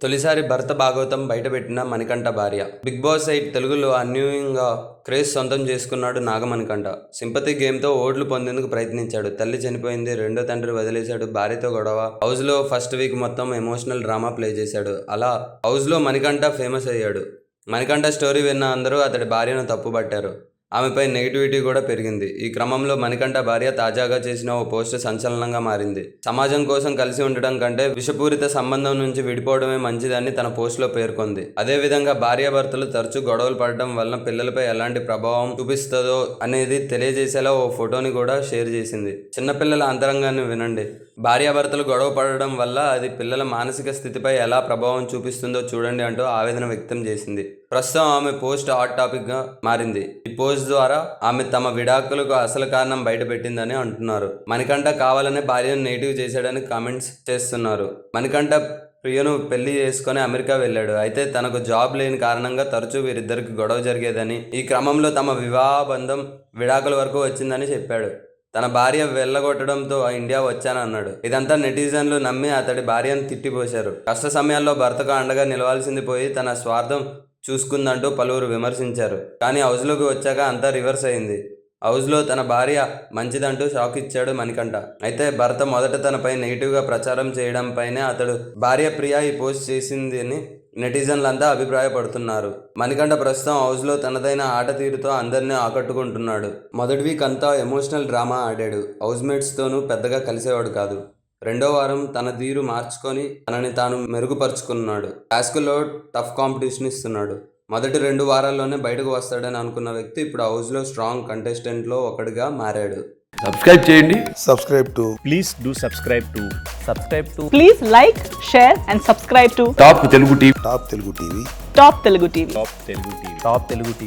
తొలిసారి భర్త భాగవతం బయటపెట్టిన మణికంఠ భార్య. బిగ్ బాస్ 8 తెలుగులో అన్యూన్యంగా క్రేజ్ సొంతం చేసుకున్నాడు నాగమణికంఠ. సింపతి గేమ్తో ఓట్లు పొందేందుకు ప్రయత్నించాడు. తల్లి చనిపోయింది, రెండో తండ్రి వదిలేశాడు, భార్యతో గొడవ. హౌస్లో ఫస్ట్ వీక్ మొత్తం ఎమోషనల్ డ్రామా ప్లే చేశాడు. అలా హౌస్లో మణికంఠ ఫేమస్ అయ్యాడు. మణికంఠ స్టోరీ విన్న అందరూ అతడి భార్యను తప్పుపట్టారు. ఆమెపై నెగిటివిటీ కూడా పెరిగింది. ఈ క్రమంలో మణికంఠ భార్య తాజాగా చేసిన ఓ పోస్ట్ సంచలనంగా మారింది. సమాజం కోసం కలిసి ఉండటం కంటే విషపూరిత సంబంధం నుంచి విడిపోవడమే మంచిదని తన పోస్టులో పేర్కొంది. అదేవిధంగా భార్యాభర్తలు తరచూ గొడవలు పడటం వలన పిల్లలపై ఎలాంటి ప్రభావం చూపిస్తుందో అనేది తెలియజేసేలా ఓ ఫోటోని కూడా షేర్ చేసింది. చిన్నపిల్లల అంతరంగాన్ని వినండి. భార్యాభర్తలు గొడవ పడడం వల్ల అది పిల్లల మానసిక స్థితిపై ఎలా ప్రభావం చూపిస్తుందో చూడండి అంటూ ఆవేదన వ్యక్తం చేసింది. ప్రస్తుతం ఆమె పోస్ట్ హాట్ టాపిక్ గా మారింది. ఈ పోస్ట్ ద్వారా ఆమె తమ విడాకులకు అసలు కారణం బయటపెట్టిందని అంటున్నారు. మణికంఠ కావాలనే భార్యను నెగిటివ్ చేశాడని కామెంట్స్ చేస్తున్నారు. మణికంఠ ప్రియను పెళ్లి చేసుకుని అమెరికా వెళ్ళాడు. అయితే తనకు జాబ్ లేని కారణంగా తరచూ వీరిద్దరికి గొడవ జరిగేదని, ఈ క్రమంలో తమ వివాహ బంధం విడాకుల వరకు వచ్చిందని చెప్పాడు. తన భార్య వెళ్ళగొట్టడంతో ఇండియా వచ్చానన్నాడు. ఇదంతా నెటిజన్లు నమ్మి అతడి భార్యను తిట్టిపోశారు. కష్ట సమయాల్లో భర్తకు అండగా నిలవాల్సింది పోయి తన స్వార్థం చూసుకుందంటూ పలువురు విమర్శించారు. కానీ హౌస్లోకి వచ్చాక అంతా రివర్స్ అయింది. హౌస్లో తన భార్య మంచిదంటూ షాక్ ఇచ్చాడు మణికంఠ. అయితే భర్త మొదట తనపై నెగిటివ్గా ప్రచారం చేయడంపైనే అతడు భార్య ప్రియ ఈ పోస్ట్ చేసిందని నెటిజన్లంతా అభిప్రాయపడుతున్నారు. మణికంఠ ప్రస్తుతం హౌస్లో తనదైన ఆట తీరుతో అందరినీ ఆకట్టుకుంటున్నాడు. మొదటి వీక్ అంతా ఎమోషనల్ డ్రామా ఆడాడు. హౌస్మేట్స్తోనూ పెద్దగా కలిసేవాడు కాదు. రెండో వారం తన తీరు మార్చుకొని తనని తాను మెరుగుపరుచుకున్నాడు. టాస్క్లో టఫ్ కాంపిటీషన్ ఇస్తున్నాడు. మొదటి 2 వారాల్లోనే బయటకు వస్తాడని అనుకున్న వ్యక్తి ఇప్పుడు హౌస్లో స్ట్రాంగ్ కంటెస్టెంట్లో ఒకటిగా మారాడు. సబ్స్క్రైబ్ చేయండి. Please do subscribe to Please like, share and subscribe to top Telugu TV. Top Telugu TV. Top Telugu TV.